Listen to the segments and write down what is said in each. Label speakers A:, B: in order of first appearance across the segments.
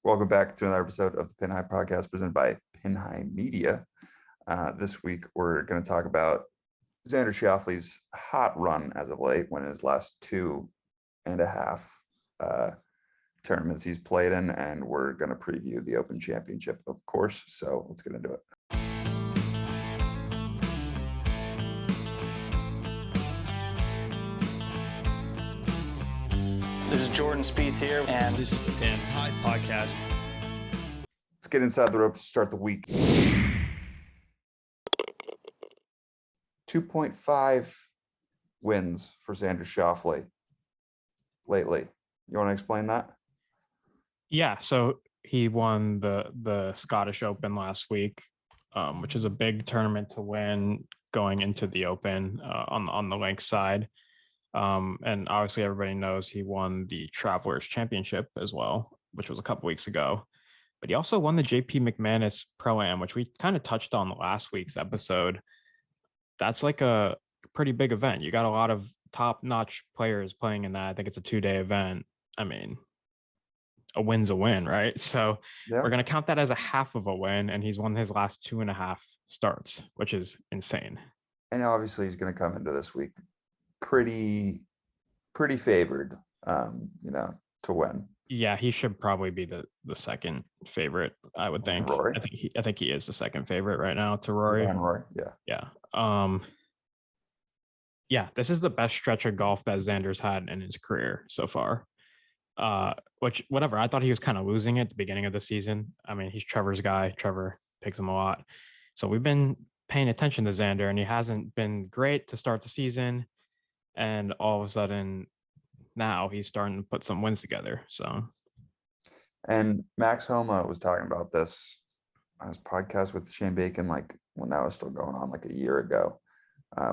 A: Welcome back to another episode of the Pin High Podcast presented by Pin High Media. This week, we're going to talk about Xander Schauffele's hot run as of late, when his last 2.5 tournaments he's played in, and we're going to preview the Open Championship, of course. So let's get into it.
B: This is Jordan Spieth here, and
C: this is the Pin High Podcast.
A: Let's get inside the ropes to start the week. 2.5 wins for Xander Schauffele lately. You want to explain that?
D: Yeah, so he won the Scottish Open last week, which is a big tournament to win going into the Open on the links side. And obviously everybody knows he won the Travelers Championship as well, which was a couple weeks ago. But he also won the JP McManus Pro-Am, which we kind of touched on last week's episode. That's like a pretty big event. You got a lot of top-notch players playing in that. I think it's a 2-day event. I mean, a win's a win, right? So We're going to count that as a half of a win, and he's won his last 2.5 starts, which is insane.
A: And obviously he's going to come into this week pretty favored, to win.
D: Yeah, he should probably be the second favorite, I would think.
A: Rory?
D: I think he is the second favorite right now to Rory.
A: Rory,
D: yeah. Yeah, this is the best stretch of golf that Xander's had in his career so far. Which, whatever, I thought he was kind of losing it at the beginning of the season. I mean, he's Trevor's guy. Trevor picks him a lot. So we've been paying attention to Xander, and he hasn't been great to start the season. And all of a sudden, now he's starting to put some wins together. So,
A: and Max Homa was talking about this on his podcast with Shane Bacon, like when that was still going on, like a year ago,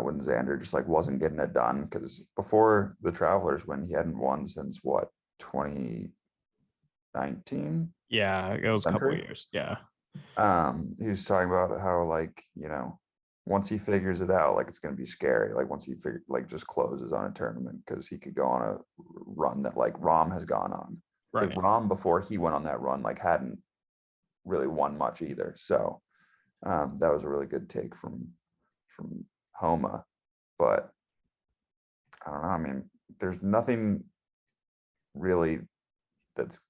A: when Xander just like wasn't getting it done, because before the Travelers, when he hadn't won since what, 2019?
D: Yeah, it was a couple of years. Yeah.
A: He was talking about how, like, once he figures it out, like, it's going to be scary. Like, once he just closes on a tournament, because he could go on a run that like Rahm has gone on. Right. Rahm, before he went on that run, like, hadn't really won much either. So that was a really good take from Homa. But I don't know. I mean, there's nothing really that's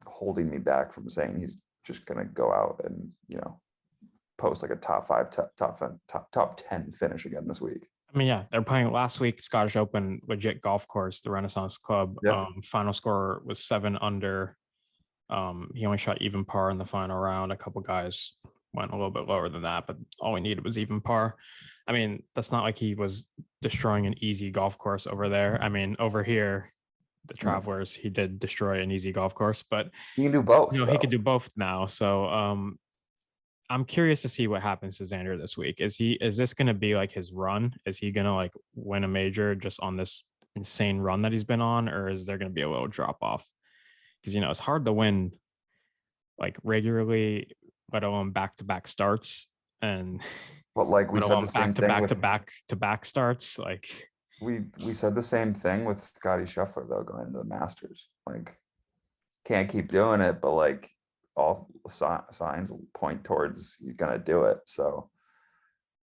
A: holding me back from saying he's just going to go out and, post like a top 10 finish again this week.
D: I mean, yeah, they're playing last week, Scottish Open, legit golf course, the Renaissance Club. Yep. Final score was 7 under. He only shot even par in the final round. A couple guys went a little bit lower than that, but all he needed was even par. I mean, that's not like he was destroying an easy golf course over there. I mean, over here, the Travelers, he did destroy an easy golf course, but
A: he can do both.
D: He could do both now. So I'm curious to see what happens to Xander this week. Is this going to be like his run? Is he going to like win a major just on this insane run that he's been on, or is there going to be a little drop off? Because it's hard to win like regularly, let alone back-to-back starts, and
A: but like we said the same thing with
D: back-to-back starts. Like
A: we said the same thing with Scotty Scheffler though, going into the Masters. Like, can't keep doing it, but like all signs point towards he's gonna do it. So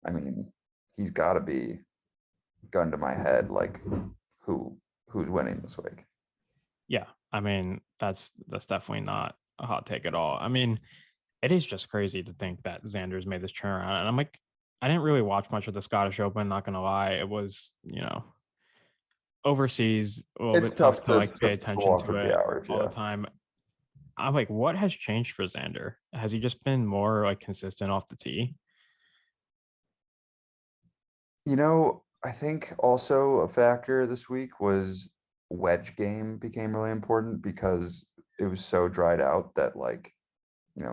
A: I mean, he's got to be, gun to my head, like who's winning this week.
D: Yeah, I mean, that's definitely not a hot take at all. I mean, it is just crazy to think that Xander's made this turnaround, and I'm like, I didn't really watch much of the Scottish Open, not gonna lie. It was, overseas, a little bit tough to like pay attention to it all the time. I'm like, what has changed for Xander? Has he just been more like consistent off the tee?
A: I think also a factor this week was wedge game became really important, because it was so dried out that, like,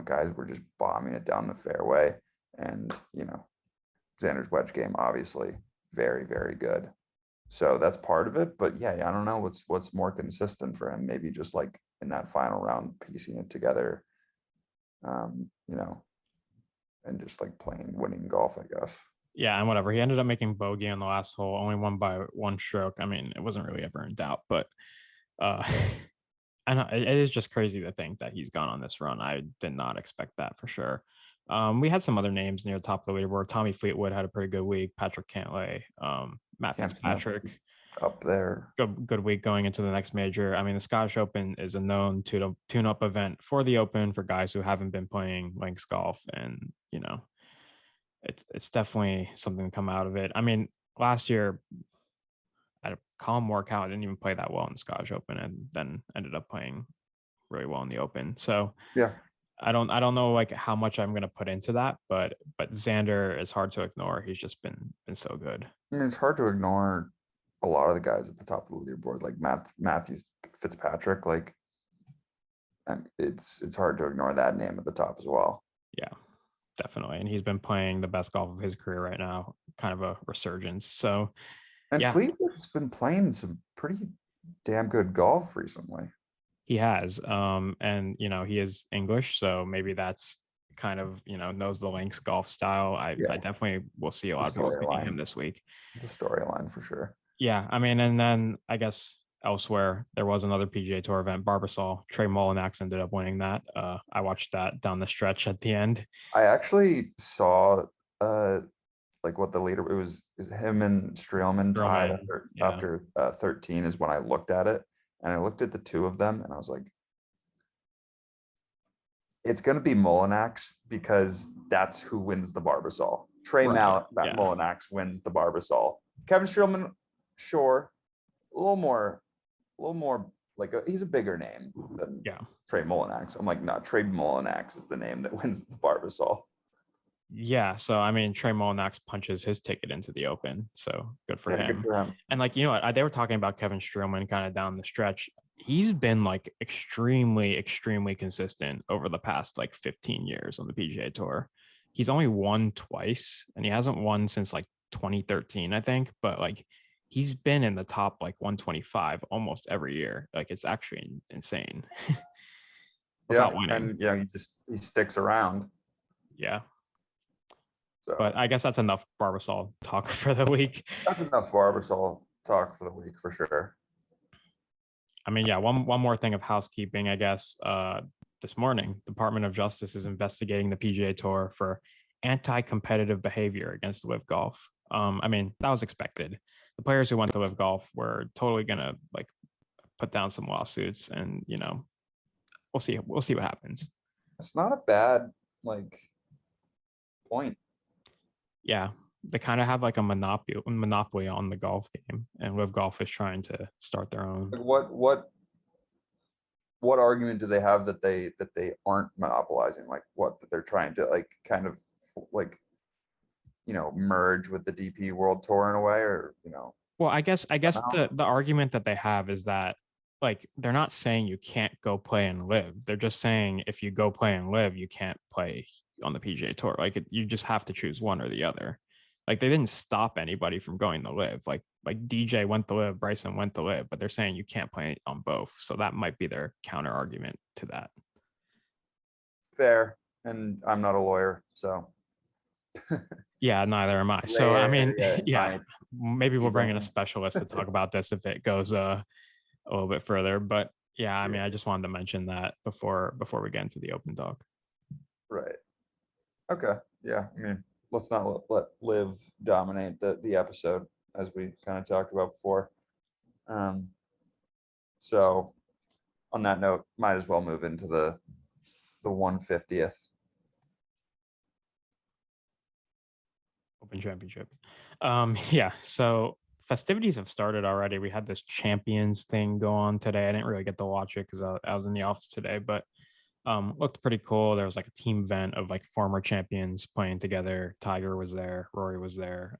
A: guys were just bombing it down the fairway, and Xander's wedge game obviously very, very good. So that's part of it. But yeah, I don't know what's more consistent for him. Maybe just like in that final round, piecing it together, and just like winning golf, I guess.
D: Yeah, and whatever. He ended up making bogey on the last hole, only won by 1 stroke. I mean, it wasn't really ever in doubt, but And it is just crazy to think that he's gone on this run. I did not expect that for sure. We had some other names near the top of the leaderboard. Tommy Fleetwood had a pretty good week. Patrick Cantley, Matt Fitzpatrick,
A: up there.
D: good week going into the next major. I mean, the Scottish Open is a known tune-up event for the Open for guys who haven't been playing links golf, and it's definitely something to come out of it. I mean, last year, Colin Morikawa didn't even play that well in the Scottish Open, and then ended up playing really well in the Open. So
A: yeah,
D: I don't know like how much I'm going to put into that, but Xander is hard to ignore. He's just been so good.
A: I mean, it's hard to ignore a lot of the guys at the top of the leaderboard, like Matthews, Fitzpatrick. Like, and it's hard to ignore that name at the top as well.
D: Yeah, definitely. And he's been playing the best golf of his career right now, kind of a resurgence. So,
A: and
D: yeah.
A: Fleetwood's been playing some pretty damn good golf recently.
D: He has, and he is English, so maybe that's kind of knows the links golf style. I definitely will see a lot of people picking him this week.
A: It's a storyline for sure.
D: Yeah, I mean, and then I guess elsewhere there was another PGA Tour event, Barbasol. Trey Mullinax ended up winning that. I watched that down the stretch at the end.
A: I actually saw like what the leader, it was him and Streelman tied after 13 is when I looked at it, and I looked at the two of them and I was like, it's going to be Mullinax because that's who wins the Barbasol. Mullinax wins the Barbasol. Kevin Streelman, sure, a little more like he's a bigger name than Trey Mullinax. I'm like, no, Trey Mullinax is the name that wins the Barbasol.
D: Yeah, so I mean, Trey Mullinax punches his ticket into the Open, so good for him.
A: Good for him.
D: And like, they were talking about Kevin Streelman kind of down the stretch. He's been like extremely consistent over the past like 15 years on the PGA Tour. He's only won twice, and he hasn't won since like 2013, I think. But like, he's been in the top like 125 almost every year. Like, it's actually insane. Without winning.
A: And he sticks around.
D: Yeah.
A: So,
D: but I guess that's enough Barbasol talk for the week.
A: That's enough Barbasol talk for the week for sure.
D: I mean, yeah, one more thing of housekeeping, I guess. This morning, Department of Justice is investigating the PGA Tour for anti-competitive behavior against LIV Golf. I mean, that was expected. The players who went to LIV Golf were totally gonna like put down some lawsuits, and we'll see what happens.
A: It's not a bad point.
D: Yeah, they kind of have like a monopoly on the golf game, and LIV Golf is trying to start their own.
A: What argument do they have that they aren't monopolizing? Like what, that they're trying to merge with the DP World Tour in a way, or
D: Well, I guess the argument that they have is that like they're not saying you can't go play and LIV. They're just saying if you go play and LIV, you can't play on the PGA Tour. Like you just have to choose one or the other. Like they didn't stop anybody from going to LIV. Like DJ went to LIV, Bryson went to LIV, but they're saying you can't play on both. So that might be their counter argument to that.
A: Fair. And I'm not a lawyer, so.
D: Yeah, neither am I. So I mean, maybe we'll bring in a specialist to talk about this if it goes a little bit further. But yeah, I mean, I just wanted to mention that before we get into the Open talk.
A: Right. Okay. Yeah. I mean, let's not let LIV dominate the episode, as we kind of talked about before. So on that note, might as well move into the 150th
D: Open Championship. Yeah. So festivities have started already. We had this champions thing go on today. I didn't really get to watch it because I was in the office today, but looked pretty cool. There was like a team event of like former champions playing together. Tiger was there, Rory was there,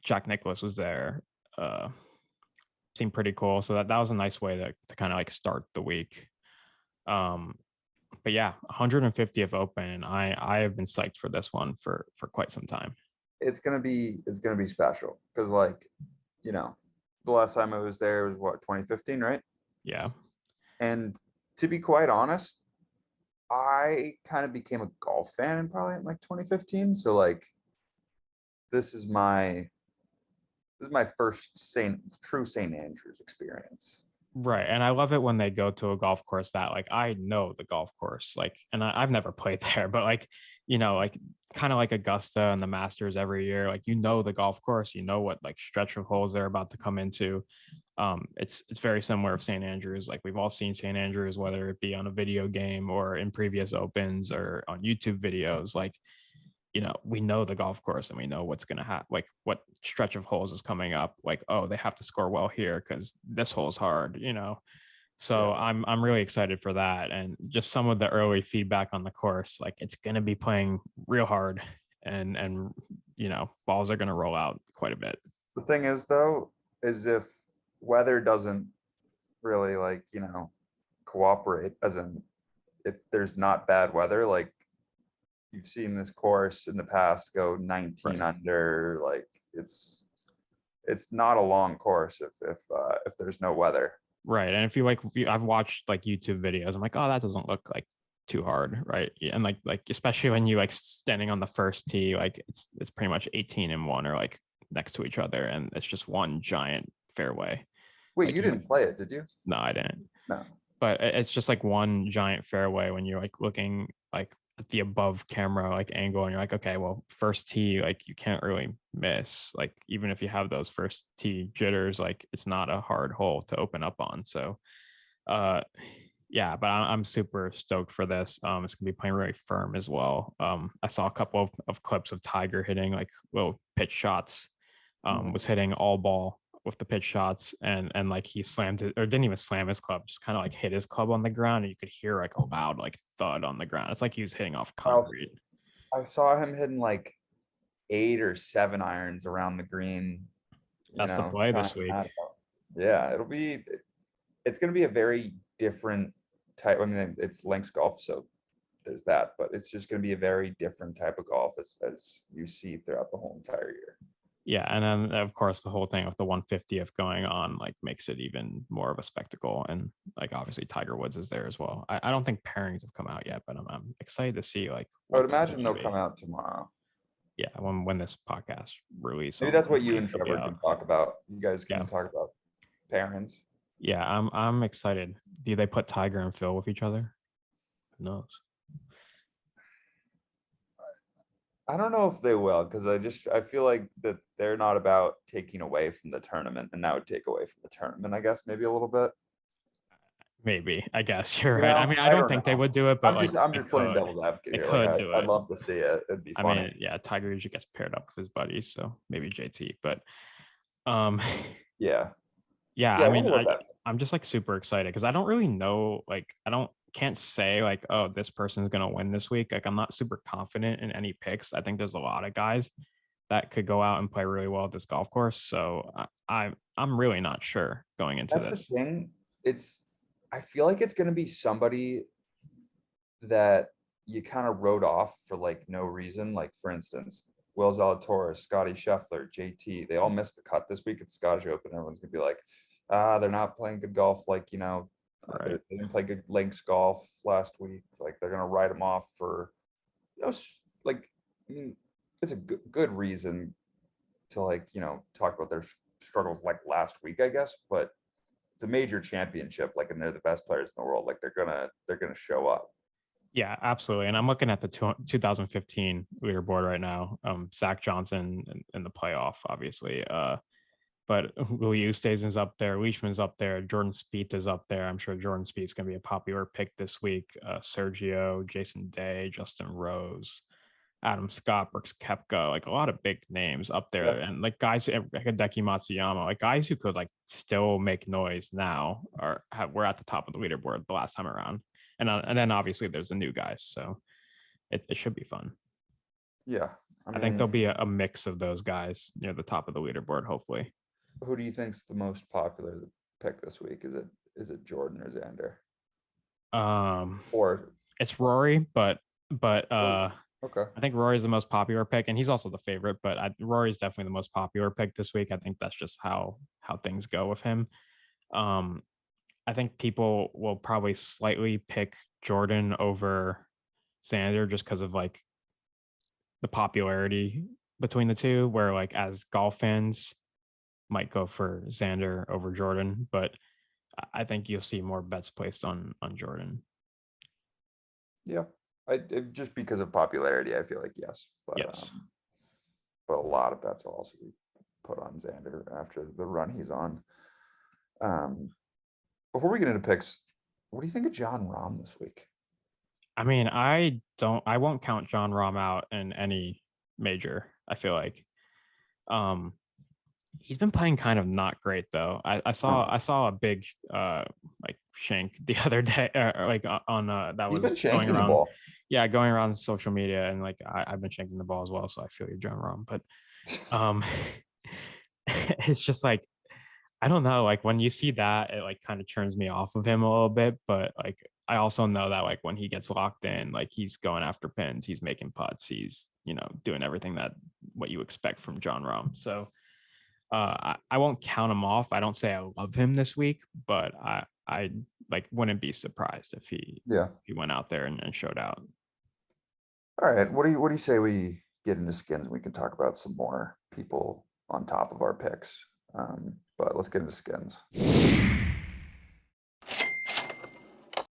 D: Jack Nicklaus was there. Seemed pretty cool. So that was a nice way to kind of like start the week. But yeah, 150th Open, and I have been psyched for this one for quite some time.
A: It's gonna be special because the last time I was there was what, 2015, right?
D: Yeah.
A: And to be quite honest, I kind of became a golf fan in probably in 2015. So this is my first true St. Andrews experience.
D: Right. And I love it when they go to a golf course that like I know the golf course, like, and I've never played there, but like, like kind of like Augusta and the Masters every year, like the golf course, what like stretch of holes they're about to come into. It's very similar of St. Andrews. Like we've all seen St. Andrews, whether it be on a video game or in previous opens or on YouTube videos. Like, we know the golf course and we know what's going to happen, like what stretch of holes is coming up. Like, oh, they have to score well here because this hole is hard. So
A: Yeah.
D: I'm really excited for that. And just some of the early feedback on the course, like it's going to be playing real hard and balls are going to roll out quite a bit.
A: The thing is, though, is if weather doesn't really cooperate, as in if there's not bad weather, like you've seen this course in the past go 19
D: Right.
A: under, like it's not a long course if there's no weather.
D: Right. And if I've watched like YouTube videos, I'm like, oh, that doesn't look like too hard, right? Yeah, and like especially when you like standing on the first tee, like it's pretty much 18 and 1 or like next to each other, and it's just one giant fairway.
A: Wait,
D: Like
A: you didn't play it, did you?
D: no, I didn't.
A: No.
D: But it's just like one giant fairway when you're like looking like at the above camera like angle, and you're like, okay, well, first tee, like you can't really miss. Like even if you have those first tee jitters, like it's not a hard hole to open up on. So yeah, but I'm super stoked for this. It's gonna be playing really firm as well. I saw a couple of clips of Tiger hitting like little pitch shots. Was hitting all ball with the pitch shots, and like he slammed it, or didn't even slam his club, just kind of like hit his club on the ground, and you could hear like a loud like thud on the ground. It's like he was hitting off concrete.
A: I saw him hitting like 8 or 7 irons around the green.
D: That's the play this week.
A: Yeah, it's going to be a very different type. I mean, it's links golf, so there's that, but it's just going to be a very different type of golf as you see throughout the whole entire year.
D: Yeah, and then of course the whole thing with the 150th going on like makes it even more of a spectacle, and like obviously Tiger Woods is there as well. I don't think pairings have come out yet, but I'm excited to see like.
A: I would imagine they'll come out tomorrow.
D: Yeah, when this podcast releases.
A: Maybe that's what you and Trevor can talk about. You guys can talk about pairings.
D: Yeah, I'm excited. Do they put Tiger and Phil with each other? Who knows?
A: I don't know if they will, because I feel like that they're not about taking away from the tournament, and that would take away from the tournament, I guess, maybe a little bit.
D: Maybe, I guess you're right. I mean, I don't think they would do it, but
A: I'm just playing devil's advocate here.
D: Could do it.
A: I'd love to see it. It'd be funny.
D: I mean, yeah, Tiger usually gets paired up with his buddies, so maybe JT. But
A: yeah.
D: I mean, I'm just like super excited because I don't really know, like can't say like, oh, this person's gonna win this week. Like I'm not super confident in any picks. I think there's a lot of guys that could go out and play really well at this golf course. So I'm really not sure going into this.
A: That's the thing. I feel like it's gonna be somebody that you kind of wrote off for like no reason. Like for instance, Will Zalatoris, Scotty Scheffler, JT, they all missed the cut this week at the Scottish Open. Everyone's gonna be like, they're not playing good golf. Like,
D: Right.
A: They didn't play good links golf last week. Like they're gonna write them off for, like, I mean, it's a good reason to talk about their struggles like last week, I guess. But it's a major championship, like, and they're the best players in the world. Like they're gonna show up.
D: Yeah, absolutely. And I'm looking at the 2015 leaderboard right now. Zach Johnson in the playoff, obviously. But Louis Oosthuizen is up there. Leishman's up there. Jordan Spieth is up there. I'm sure Jordan Spieth is going to be a popular pick this week. Sergio, Jason Day, Justin Rose, Adam Scott, Brooks Koepka, like a lot of big names up there. Yeah. And like guys like Hideki Matsuyama, like guys who could like still make noise now were at the top of the leaderboard the last time around. And then obviously there's the new guys. So it should be fun.
A: Yeah.
D: I think there'll be a mix of those guys near the top of the leaderboard, hopefully.
A: Who do you think's the most popular pick this week? Is it Jordan or Xander? Or
D: it's Rory, but
A: okay.
D: I think Rory's the most popular pick, and he's also the favorite. But Rory's definitely the most popular pick this week. I think that's just how things go with him. I think people will probably slightly pick Jordan over Xander just because of like the popularity between the two, where like as golf fans might go for Xander over Jordan, but I think you'll see more bets placed on Jordan.
A: Yeah, just because of popularity, I feel like yes,
D: Yes.
A: but a lot of bets will also be put on Xander after the run he's on. Before we get into picks, what do you think of Jon Rahm this week?
D: I mean, I won't count Jon Rahm out in any major. I feel like, he's been playing kind of not great though. I saw a big like shank the other day, like on that
A: He's been
D: was going
A: shanking the
D: around.
A: ball.
D: Yeah, going around social media, and like I've been shanking the ball as well. So I feel you, Jon Rahm. But it's just like, I don't know, like when you see that, it like kind of turns me off of him a little bit. But like I also know that like when he gets locked in, like he's going after pins, he's making putts, he's doing everything that what you expect from Jon Rahm. So I won't count him off. I don't say I love him this week, but I like wouldn't be surprised if he went out there and showed out.
A: All right, what do you say we get into skins and we can talk about some more people on top of our picks? But let's get into skins.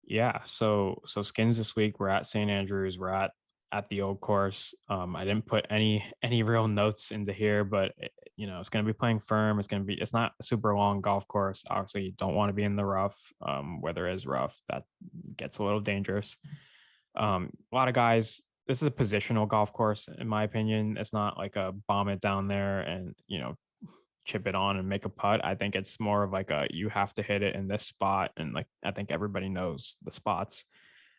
D: Yeah, so skins this week. We're at St. Andrews. We're at the old course. I didn't put any real notes into here, but it's going to be playing firm. It's not a super long golf course. Obviously, you don't want to be in the rough. Where there is rough, that gets a little dangerous. A lot of guys. This is a positional golf course, in my opinion. It's not like a bomb it down there and chip it on and make a putt. I think it's more of like you have to hit it in this spot, and like I think everybody knows the spots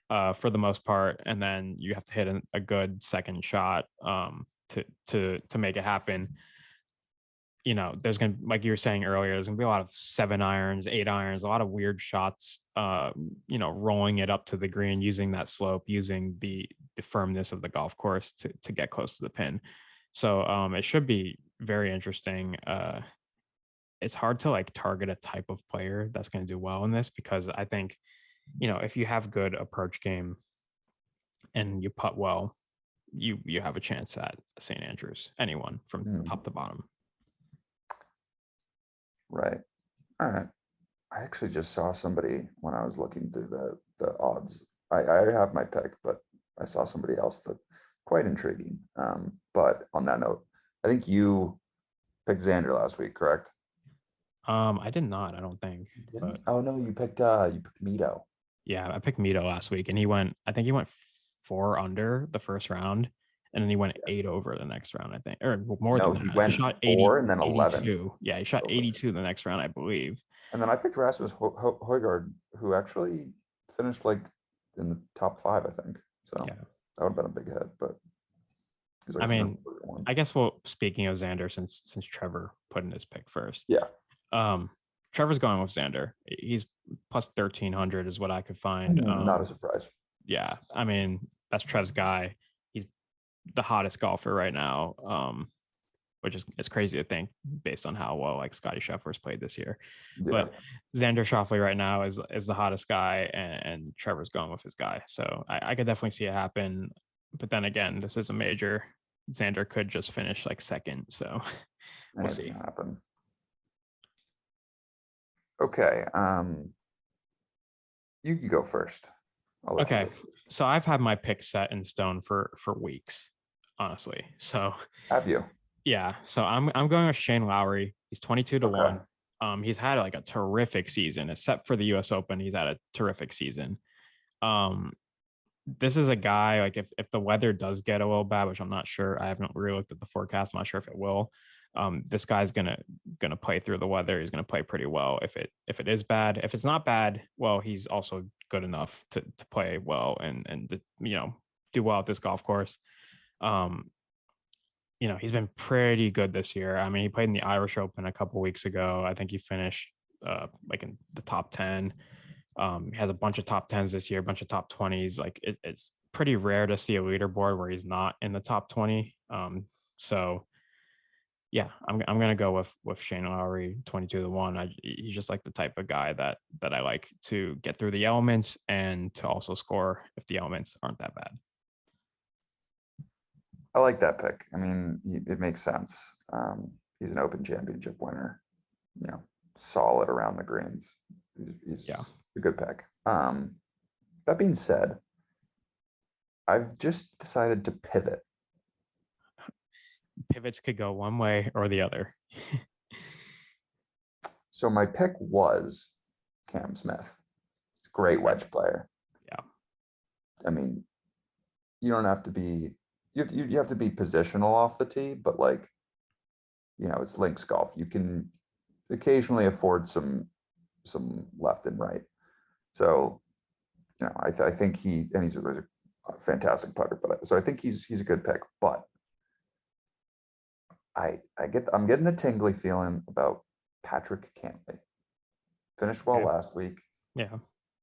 D: for the most part, and then you have to hit a good second shot to make it happen. There's gonna, like you were saying earlier, there's gonna be a lot of 7 irons, 8 irons, a lot of weird shots. Rolling it up to the green, using that slope, using the firmness of the golf course to get close to the pin. So it should be very interesting. It's hard to like target a type of player that's going to do well in this, because I think, if you have good approach game and you putt well, you have a chance at St. Andrews, anyone from top to bottom.
A: Right. All right. I actually just saw somebody when I was looking through the odds. I have my pick, but I saw somebody else that quite intriguing. But on that note, I think you picked Xander last week, correct?
D: I did not, I don't think. But
A: Oh no, you picked Mito.
D: yeah, I picked Mito last week, and I think he went 4 under the first round, and then he went 8 over the next round, I think, or more
A: No,
D: than
A: he
D: that.
A: went
D: He shot
A: 4 and then
D: 82. Yeah, he shot
A: over.
D: 82 the next round, I believe.
A: And then I picked Rasmus Højgaard, who actually finished like in the top 5, I think. So
D: Yeah.
A: that would have been a big hit, but he's like,
D: I mean, I guess, well, speaking of Xander, since Trevor put in his pick first.
A: Yeah.
D: Trevor's going with Xander. He's plus 1,300 is what I could find.
A: Not a surprise.
D: Yeah, I mean, that's Trev's guy. He's the hottest golfer right now, which is, it's crazy to think based on how well like Scotty Scheffler's played this year.
A: Yeah.
D: But Xander Schauffele right now is the hottest guy, and Trevor's going with his guy. So I could definitely see it happen. But then again, this is a major. Xander could just finish like second. So we'll see.
A: Happen. Okay. You can go first.
D: Okay. So I've had my pick set in stone for weeks, honestly. So
A: have you?
D: Yeah. So I'm going with Shane Lowry. He's 22 to 1. He's had like a terrific season, except for the US Open. He's had a terrific season. This is a guy, like if the weather does get a little bad, which I'm not sure. I haven't really looked at the forecast. I'm not sure if it will. This guy's gonna play through the weather. He's gonna play pretty well. If it is bad, if it's not bad, well, he's also good enough to play well and to, do well at this golf course. He's been pretty good this year. I mean, he played in the Irish Open a couple weeks ago. I think he finished like in the top 10. He has a bunch of top 10s this year, a bunch of top 20s. Like it's pretty rare to see a leaderboard where he's not in the top 20. So yeah, I'm gonna go with Shane Lowry, 22 to 1. He's just like the type of guy that I like to get through the elements and to also score if the elements aren't that bad.
A: I like that pick. I mean, it makes sense. He's an Open Championship winner. solid around the greens. He's a good pick. That being said, I've just decided to pivot.
D: Pivots could go one way or the other.
A: So my pick was Cam Smith. He's a great wedge player.
D: Yeah.
A: I mean, you don't have to be you have to be positional off the tee, but like, it's links golf. You can occasionally afford some left and right. So, I think he's a fantastic putter, so I think he's a good pick, but I'm getting the tingly feeling about Patrick Cantley. Finished well last week.
D: Yeah.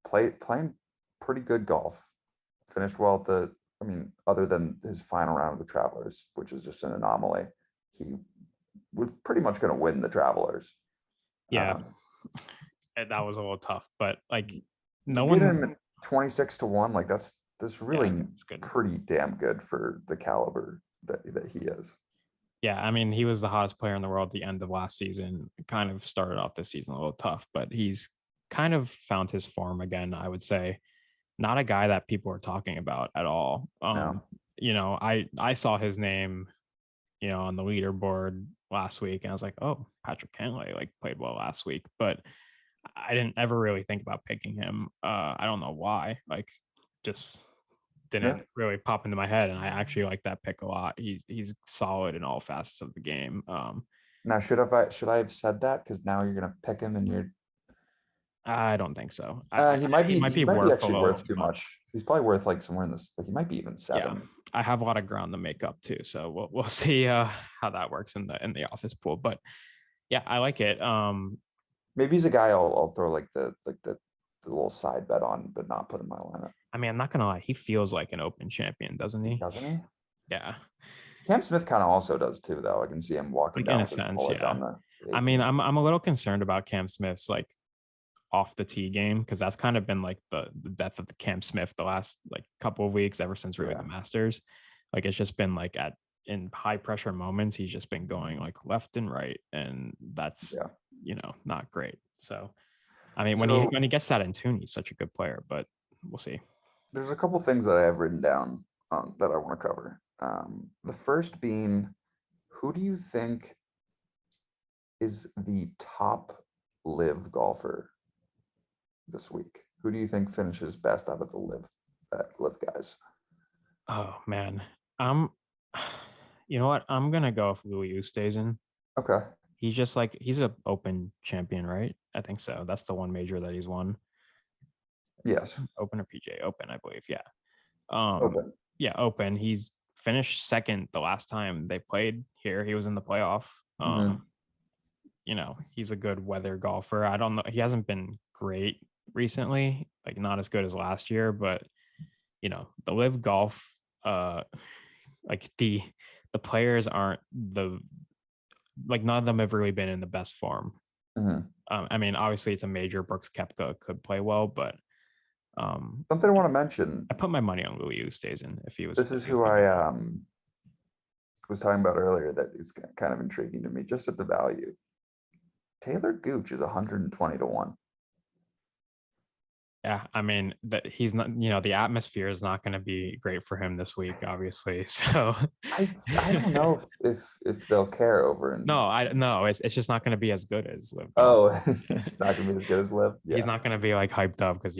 A: Playing pretty good golf. Finished well at other than his final round of the Travelers, which is just an anomaly. He was pretty much going to win the Travelers.
D: Yeah. That was a little tough, but like no
A: get
D: one
A: him 26-1. Like that's really pretty damn good for the caliber that he is.
D: Yeah, I mean, he was the hottest player in the world at the end of last season. Kind of started off this season a little tough, but he's kind of found his form again, I would say. Not a guy that people are talking about at all.
A: No.
D: I saw his name, on the leaderboard last week, and I was like, oh, Patrick Cantley like played well last week, but I didn't ever really think about picking him. I don't know why. Like, just didn't really pop into my head, and I actually like that pick a lot. He's solid in all facets of the game.
A: Now, should I have said that? Because now you're gonna pick him, and you're.
D: I don't think so.
A: He might be actually worth too
D: much.
A: He's probably worth like somewhere in this. Like he might be even 7.
D: Yeah, I have a lot of ground to make up too, so we'll see how that works in the office pool. But yeah, I like it.
A: Maybe he's a guy I'll throw like the little side bet on, but not put in my lineup.
D: I mean, I'm not gonna lie, he feels like an Open champion, doesn't he?
A: Doesn't he?
D: Yeah.
A: Cam Smith kind of also does too, though. I can see him walking down.
D: In a sense, yeah. I mean, I'm a little concerned about Cam Smith's like off the tee game, because that's kind of been like the death of the Cam Smith the last like couple of weeks ever since we were at the Masters. Like it's just been like in high pressure moments, he's just been going like left and right, and that's not great. So I mean, when he gets that in tune, he's such a good player, but we'll see.
A: There's a couple things that I have written down that I want to cover. The first being, who do you think is the top live golfer this week? Who do you think finishes best out of the live guys?
D: Oh man, you know what? I'm gonna go if Louis stays in.
A: Okay.
D: He's just like he's an Open champion, right? I think so. That's the one major that he's won.
A: Yes.
D: Open or PGA Open, I believe. Yeah.
A: Open.
D: Yeah, Open. He's finished second the last time they played here. He was in the playoff. He's a good weather golfer. I don't know. He hasn't been great recently, like not as good as last year, but the live golf, like the players aren't none of them have really been in the best form. I mean, obviously it's a major. Brooks Koepka could play well, but
A: something I want to mention.
D: I put my money on Louis Oosthuizen if he was.
A: This is who I was talking about earlier. That is kind of intriguing to me, just at the value. Taylor Gooch is 120-1.
D: Yeah, I mean that he's not. The atmosphere is not going to be great for him this week, obviously. So
A: I don't know if they'll care over.
D: No, it's just not going to be as good as live.
A: Oh, it's not going to be as good as live. Yeah.
D: He's not going to be like hyped up because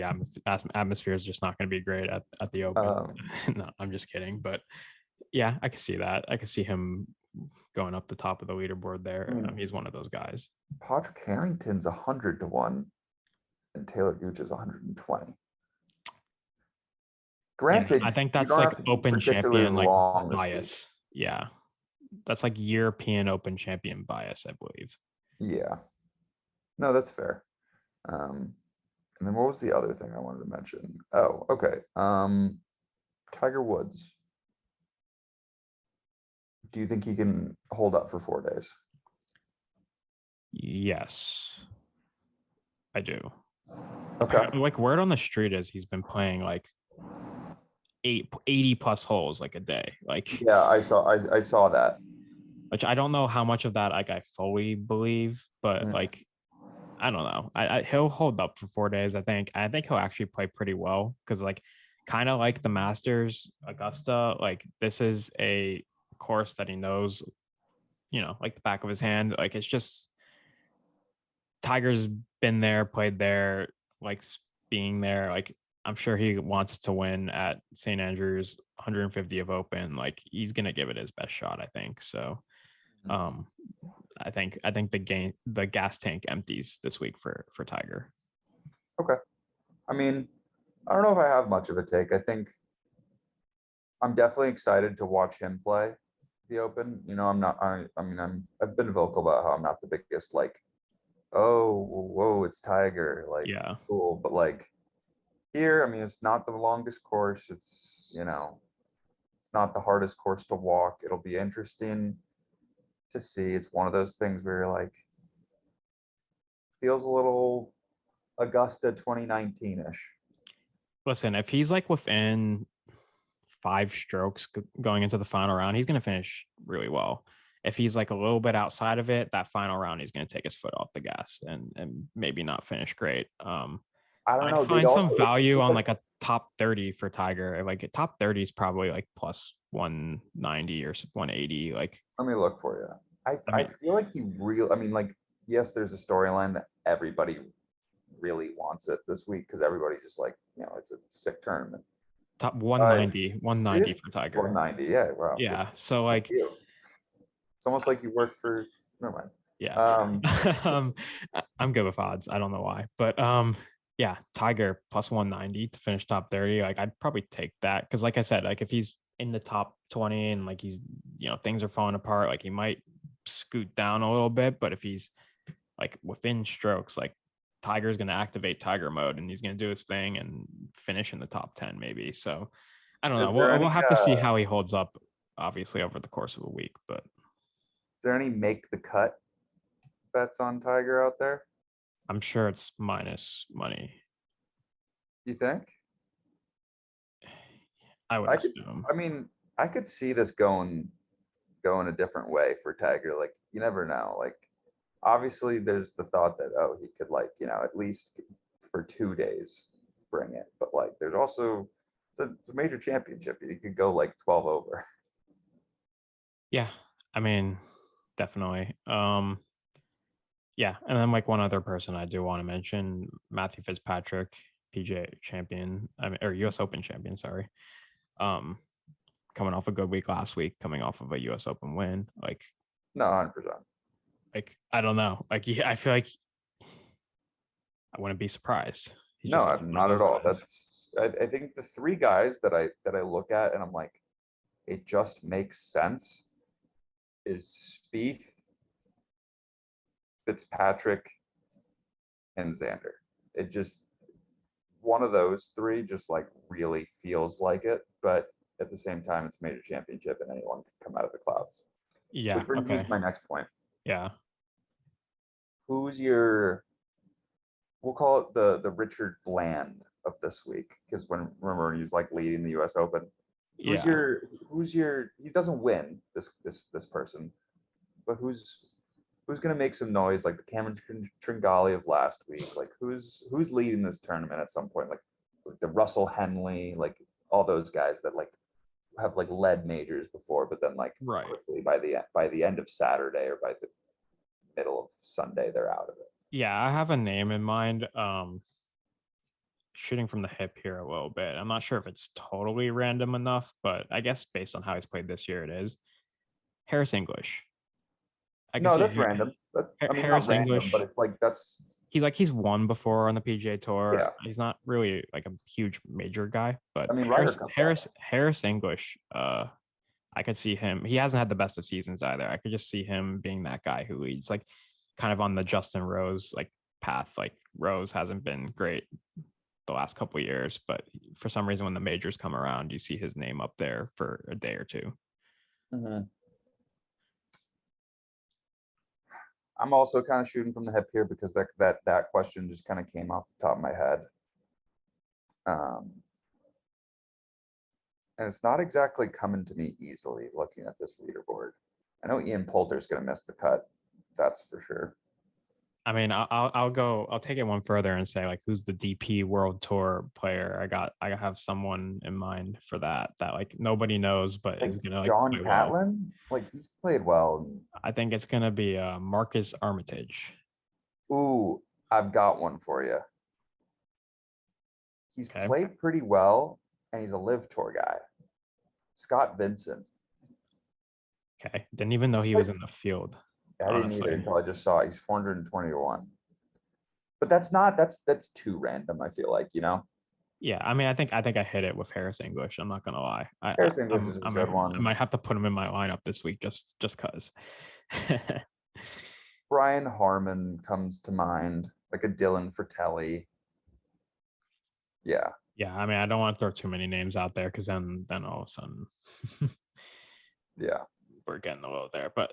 D: atmosphere is just not going to be great at the Open. No, I'm just kidding, but yeah, I can see that. I can see him going up the top of the leaderboard there. He's one of those guys.
A: Patrick Harrington's 100-1. And Taylor Gooch is 120. Granted,
D: I think that's like Open champion like bias. Yeah, that's like European Open champion bias, I believe.
A: Yeah, no, that's fair. And then what was the other thing I wanted to mention? Oh, okay. Tiger Woods. Do you think he can hold up for 4 days?
D: Yes, I do.
A: Okay.
D: Like word on the street is he's been playing like 80 plus holes like a day. Like
A: yeah, I saw that.
D: Which I don't know how much of that like I fully believe, but like I don't know. He'll hold up for 4 days. I think he'll actually play pretty well because like kind of like the Masters, Augusta. Like this is a course that he knows, like the back of his hand. Like it's just Tiger's been there, played there, likes being there. Like I'm sure he wants to win at St. Andrews 150 of Open. Like he's gonna give it his best shot, I think. So um I think the gas tank empties this week for Tiger.
A: Okay. I mean, I don't know if I have much of a take. I think I'm definitely excited to watch him play the Open. I'm not. I've been vocal about how I'm not the biggest like, oh, whoa, it's Tiger, like
D: Yeah.
A: cool, but like here, it's not the longest course. It's not the hardest course to walk. It'll be interesting to see. It's one of those things where you're like, feels a little Augusta 2019-ish.
D: Listen, if he's like within 5 strokes going into the final round, he's going to finish really well. If he's like a little bit outside of it, that final round, he's going to take his foot off the gas and maybe not finish great.
A: I don't
D: I'd
A: know.
D: find some value on like a top 30 for Tiger. Like a top 30 is probably like plus 190 or 180. Like,
A: Let me look for you. I feel like like, yes, there's a storyline that everybody really wants it this week because everybody just like, it's a sick tournament.
D: top 190,
A: It is
D: for Tiger.
A: 190. Yeah. Wow.
D: Yeah. So like,
A: it's almost like you work for, never mind.
D: yeah. I'm good with odds. I don't know why, but yeah, Tiger plus 190 to finish top 30. Like I'd probably take that because, like I said, like if he's in the top 20 and like he's, things are falling apart, like he might scoot down a little bit. But if he's like within strokes, like Tiger's going to activate Tiger mode and he's going to do his thing and finish in the top 10 maybe. So I don't know. We'll have to see how he holds up, obviously, over the course of a week. But
A: is there any make the cut bets on Tiger out there?
D: I'm sure it's minus money.
A: You think?
D: I would assume.
A: I could see this going a different way for Tiger. Like you never know. Like obviously there's the thought that he could like, at least for 2 days bring it. But like there's also it's a major championship. He could go like 12 over.
D: Yeah. Definitely. Yeah, and then like one other person I do want to mention, Matthew Fitzpatrick, PGA champion, or US Open champion, sorry. Coming off a good week last week, coming off of a US Open win. Like
A: No, 100%.
D: Like I don't know. Like I feel like I wouldn't be surprised. He's
A: No,
D: just
A: I'm
D: one of
A: not at
D: those
A: all.
D: guys.
A: I think the three guys that I look at and I'm like, it just makes sense is Spieth, Fitzpatrick, and Xander. It just one of those three just like really feels like it, but at the same time, it's a major championship and anyone can come out of the clouds.
D: Yeah.
A: Which brings me to my next point.
D: Yeah.
A: Who's your? We'll call it the Richard Bland of this week because remember he's like leading the U.S. Open. Who's your? He doesn't win this person, but who's going to make some noise like the Cameron Tringali of last week? Like who's leading this tournament at some point? Like the Russell Henley, like all those guys that like have like led majors before, but then like quickly by the end of Saturday or by the middle of Sunday, they're out of it.
D: Yeah, I have a name in mind. Shooting from the hip here a little bit. I'm not sure if it's totally random enough, but I guess based on how he's played this year, it is. Harris English.
A: No, that's random.
D: Harris
A: not
D: English,
A: random, but it's like
D: he's won before on the PGA Tour.
A: Yeah.
D: He's not really like a huge major guy, but Harris English. I could see him. He hasn't had the best of seasons either. I could just see him being that guy who leads like kind of on the Justin Rose like path. Like Rose hasn't been great the last couple of years, but for some reason when the majors come around, you see his name up there for a day or two.
A: Mm-hmm. I'm also kind of shooting from the hip here because that question just kind of came off the top of my head. And it's not exactly coming to me easily looking at this leaderboard. I know Ian Poulter's going to miss the cut. That's for sure.
D: I mean, I'll take it one further and say like, who's the DP World Tour player? I have someone in mind for that like nobody knows, but
A: Like
D: is gonna like
A: John
D: play well.
A: Catlin, like he's played well.
D: I think it's gonna be Marcus Armitage.
A: Ooh, I've got one for you. He's
D: Okay.
A: played pretty well, and he's a live tour guy. Scott Vincent.
D: Okay. Didn't even know he was in the field.
A: I didn't
D: Honestly.
A: either until I just saw it. He's 420 to 1. But that's too random, I feel like,
D: Yeah, I mean, I think I hit it with Harris English. I'm not gonna lie.
A: Harris English is a good
D: I
A: one.
D: might have to put him in my lineup this week just cause.
A: Brian Harmon comes to mind, like a Dylan Fratelli. Yeah.
D: Yeah, I mean, I don't want to throw too many names out there because then all of a sudden,
A: Yeah.
D: we're getting a little there. But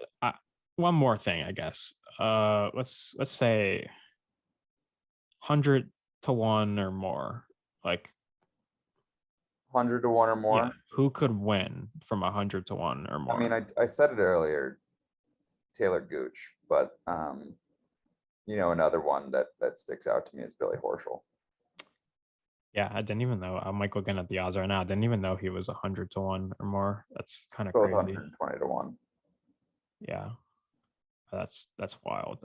D: one more thing, I guess. Let's say 100 to 1 or more. Like
A: 100 to 1 or more.
D: Yeah, who could win from 100 to 1 or more?
A: I mean, I said it earlier, Taylor Gooch, but another one that sticks out to me is Billy Horschel.
D: Yeah, I didn't even know. I'm like looking at the odds right now. I didn't even know he was 100 to 1 or more. That's kind of
A: Both
D: crazy.
A: 120 to 1.
D: Yeah, that's wild.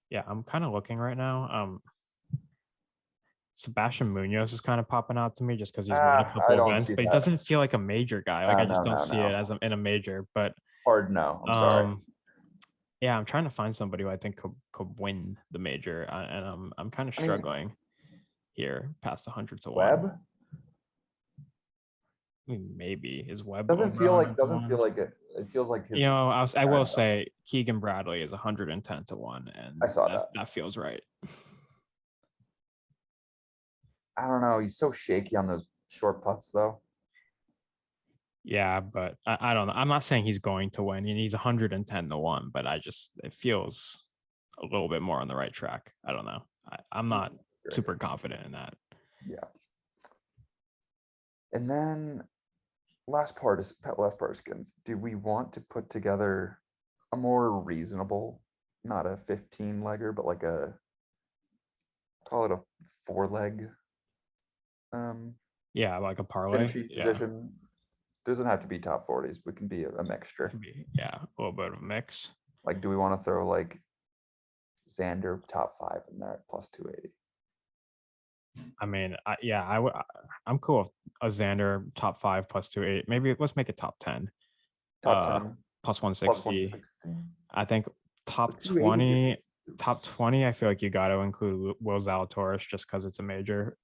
D: Yeah, I'm kind of looking right now. Sebastian Munoz is kind of popping out to me just because he's won a
A: I
D: couple
A: don't
D: events,
A: see
D: but he
A: that.
D: doesn't feel like a major guy. Like I just
A: No,
D: don't see it
A: no.
D: as in a major. But
A: Hard no. I'm sorry.
D: yeah, I'm trying to find somebody who I think could win the major, and I'm kind of struggling here past 100 to 1.
A: Webb
D: I mean, maybe is Webb
A: doesn't feel like it. It feels like his.
D: I will say Keegan Bradley is 110 to 1, and
A: I saw that.
D: That feels right.
A: I don't know. He's so shaky on those short putts, though.
D: Yeah, but I don't know. I'm not saying he's going to win, and he's 110 to 1, but it feels a little bit more on the right track. I don't know. I'm not super confident in that.
A: Yeah. And then last part of skins. Do we want to put together a more reasonable, not a 15-legger, but like call it a 4-leg?
D: Yeah, like a parlay.
A: Finishing position. Doesn't have to be top 40s. We can be a mixture.
D: A little bit of a mix.
A: Like, do we want to throw like Xander top 5 in there at plus 280?
D: I mean, I'm cool with a Xander top 5 plus 280. Maybe let's make it top 10.
A: Top 10
D: plus 160. I think top 20. Top 20. I feel like you got to include Will Zalatoris just because it's a major.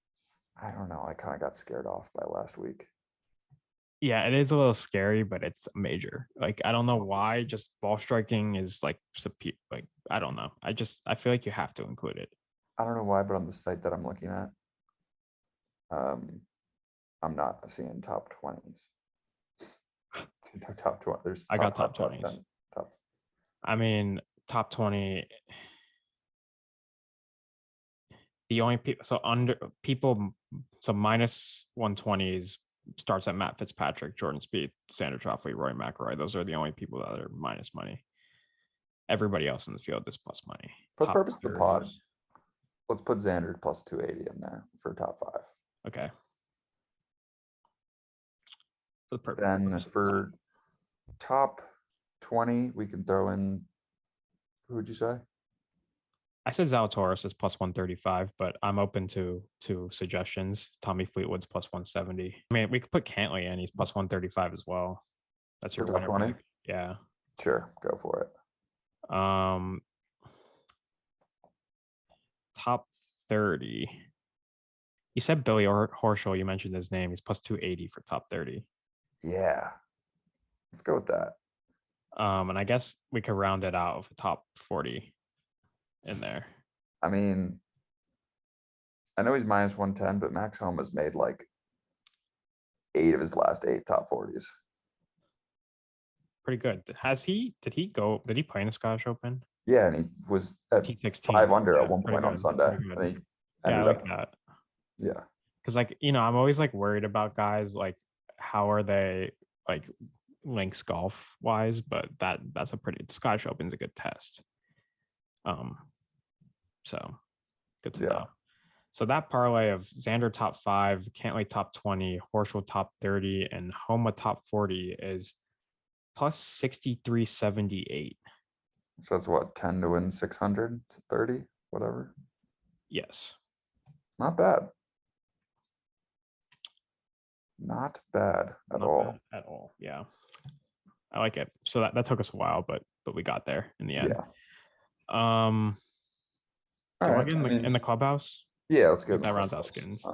A: I don't know. I kind of got scared off by last week.
D: Yeah, it is a little scary, but it's a major. Like, I don't know why. Just ball striking is like I don't know. I feel like you have to include it.
A: I don't know why, but on the site that I'm looking at, I'm not seeing top 20s. Top 20. There's
D: I got top 20s. I mean, top 20. The only people so minus 120s starts at Matt Fitzpatrick, Jordan Spieth, Xander Schauffele, Rory McIlroy. Those are the only people that are minus money. Everybody else in the field is plus money.
A: For the purpose of the pod, let's put Xander plus 280 in there for top 5.
D: Okay.
A: Then for top 20, we can throw in, who would you say?
D: I said Zalatoris is plus 135, but I'm open to suggestions. Tommy Fleetwood's plus 170. I mean, we could put Cantley in. He's plus 135 as well. That's your
A: top 20.
D: Yeah.
A: Sure, go for it.
D: Top 30. You said Billy Horschel. You mentioned his name. He's plus 280 for top 30.
A: Yeah, let's go with that.
D: And I guess we could round it out with a top 40 in there.
A: I mean, I know he's minus 110, but Max Homa has made like 8 of his last 8 top 40s.
D: Pretty good. Did he play in the Scottish Open?
A: Yeah, and he was at T16, 5 under at one point on Sunday.
D: I like that.
A: Yeah.
D: Because I'm always like worried about guys, like how are they, like links golf wise, but that's a pretty, the Scottish Open's a good test. So good to know. So that parlay of Xander top 5, Cantley top 20, Horschel top 30, and Homa top 40 is plus 63.78.
A: So that's what, 10 to win 600, 30, whatever.
D: Yes.
A: Not bad. Not bad at
D: Not
A: all.
D: bad at all. Yeah. I like it. So that took us a while, but we got there in the end.
A: Yeah.
D: All right. In the clubhouse?
A: Yeah, let's get
D: that rounds out skins.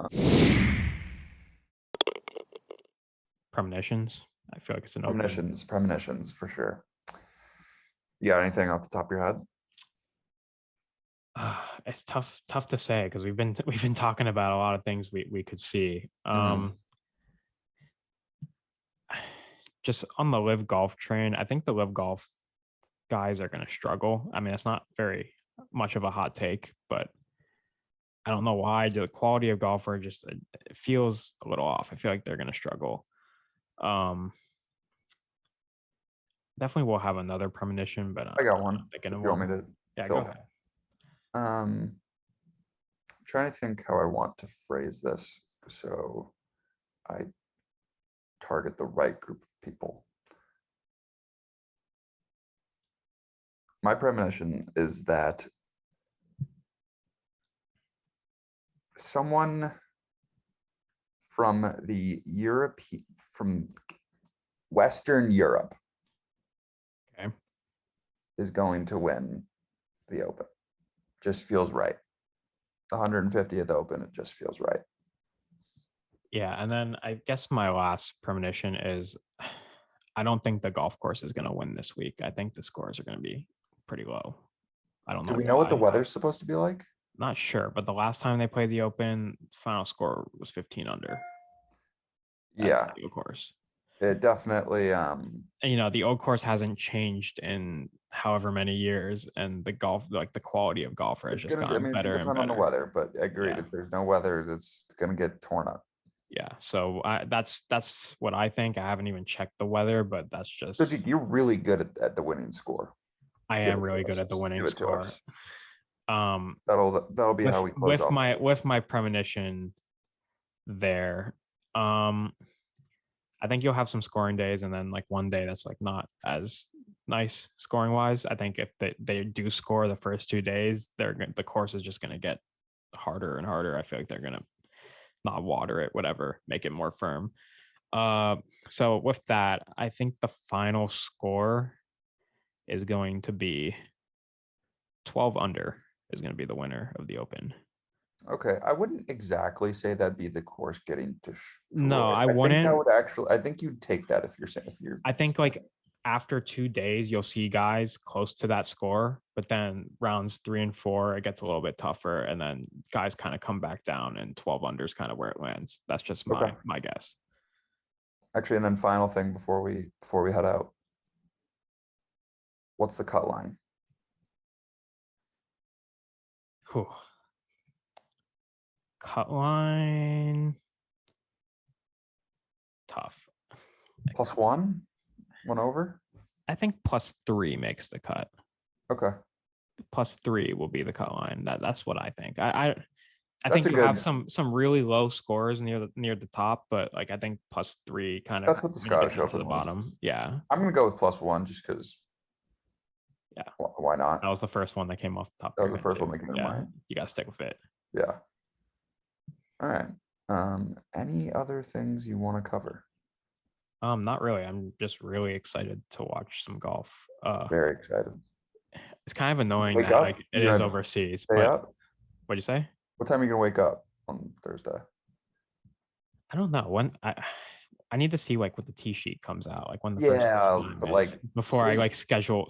D: Premonitions. I feel like it's an
A: premonitions for sure. You got anything off the top of your head?
D: It's tough to say because we've been talking about a lot of things we could see. Just on the live golf train, I think the live golf guys are going to struggle. I mean, it's not very much of a hot take, but I don't know why. The quality of golfer just it feels a little off. I feel like they're going to struggle. Definitely will have another premonition, but
A: I got one. If you want me to,
D: yeah, go ahead.
A: I'm trying to think how I want to phrase this so I target the right group of people. My premonition is that someone from Western Europe is going to win the Open. Just feels right. The 150th Open, it just feels right.
D: Yeah, and then I guess my last premonition is I don't think the golf course is going to win this week. I think the scores are going to be pretty low. I don't know.
A: Do we know what the weather's supposed to be like?
D: Not sure, but the last time they played the Open, final score was 15 under.
A: Yeah,
D: the course.
A: It definitely.
D: The old course hasn't changed in however many years, and the golf, like the quality of golfer has just gotten better and better.
A: On the weather, but agreed. Yeah. If there's no weather, it's going to get torn up.
D: Yeah, so that's what I think. I haven't even checked the weather, but that's just.
A: So you're really good at the winning score.
D: I am really good at the winning score.
A: That'll be how we close off.
D: With my premonition there. I think you'll have some scoring days, and then like one day that's like not as nice scoring wise. I think if they do score the first 2 days, the course is just going to get harder and harder. I feel like they're going to not water it, whatever, make it more firm. So with that, I think the final score is going to be 12 under is going to be the winner of the Open.
A: Okay, I wouldn't exactly say that'd be the course getting destroyed.
D: No, I wouldn't.
A: I think you'd take that if you're.
D: I think like after 2 days, you'll see guys close to that score, but then rounds 3 and 4, it gets a little bit tougher, and then guys kind of come back down, and 12 under is kind of where it lands. That's just my guess.
A: Actually, and then final thing before we head out, what's the cut line?
D: Whew. Cut line, tough.
A: +1 over.
D: I think +3 makes the cut.
A: Okay.
D: +3 will be the cut line. That's what I think. I think you have some really low scores near the top, but like I think +3 kind of.
A: That's what the Scottish Open
D: to the bottom. Yeah.
A: I'm gonna go with +1 just because.
D: Yeah.
A: Why not?
D: That was the first one that came off the top.
A: That was the first one that came to mind.
D: You gotta stick with it.
A: Yeah. All right. Any other things you want to cover?
D: Not really. I'm just really excited to watch some golf.
A: Very excited.
D: It's kind of annoying that like it is overseas.
A: Stay up?
D: What'd you say?
A: What time are you gonna wake up on Thursday?
D: I don't know. When I need to see like what the tee sheet comes out, like when the
A: first time but like
D: before I like schedule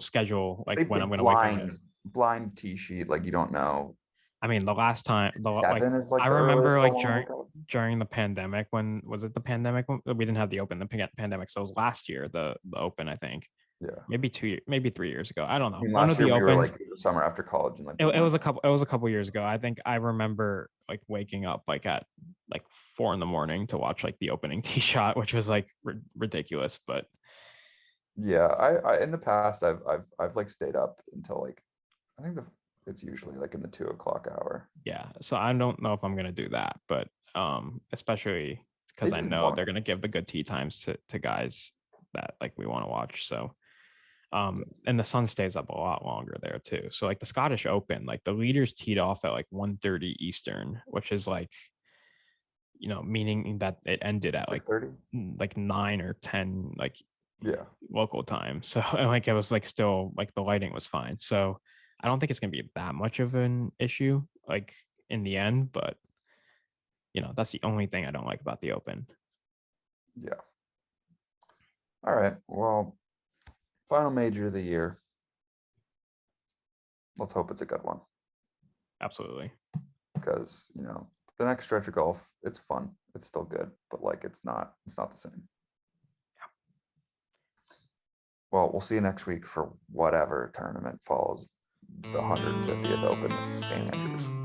D: like when I'm gonna wake up.
A: Blind tee sheet, like you don't know.
D: I mean, the last time, I remember like during the pandemic, when was it the pandemic? We didn't have the Open, the pandemic. So it was last year, the Open, I think.
A: Yeah.
D: Maybe 3 years ago. I don't know.
A: I mean, last year we were like the summer after college, and like
D: it was a couple years ago. I think I remember like waking up like at like 4 a.m. to watch like the opening tee shot, which was like ridiculous. But
A: Yeah, I in the past I've like stayed up until like I think it's usually like in the 2 o'clock hour.
D: Yeah. So I don't know if I'm gonna do that, but especially because
A: Maybe
D: I
A: in the
D: know they're
A: morning.
D: gonna give the good tee times to guys that like we want to watch. So and the sun stays up a lot longer there too. So like the Scottish Open, like the leaders teed off at like 1:30 Eastern, which is like, meaning that it ended at like
A: 6:30.
D: 9 or 10 like
A: Yeah,
D: local time. So and like it was like still like the lighting was fine. So I don't think it's gonna be that much of an issue like in the end, but that's the only thing I don't like about the Open.
A: yeah. All right. Well, final major of the year. Let's hope it's a good one
D: Absolutely.
A: because the next stretch of golf, it's fun. It's still good, but like it's not the same. Well, we'll see you next week for whatever tournament follows the 150th Open at St. Andrews.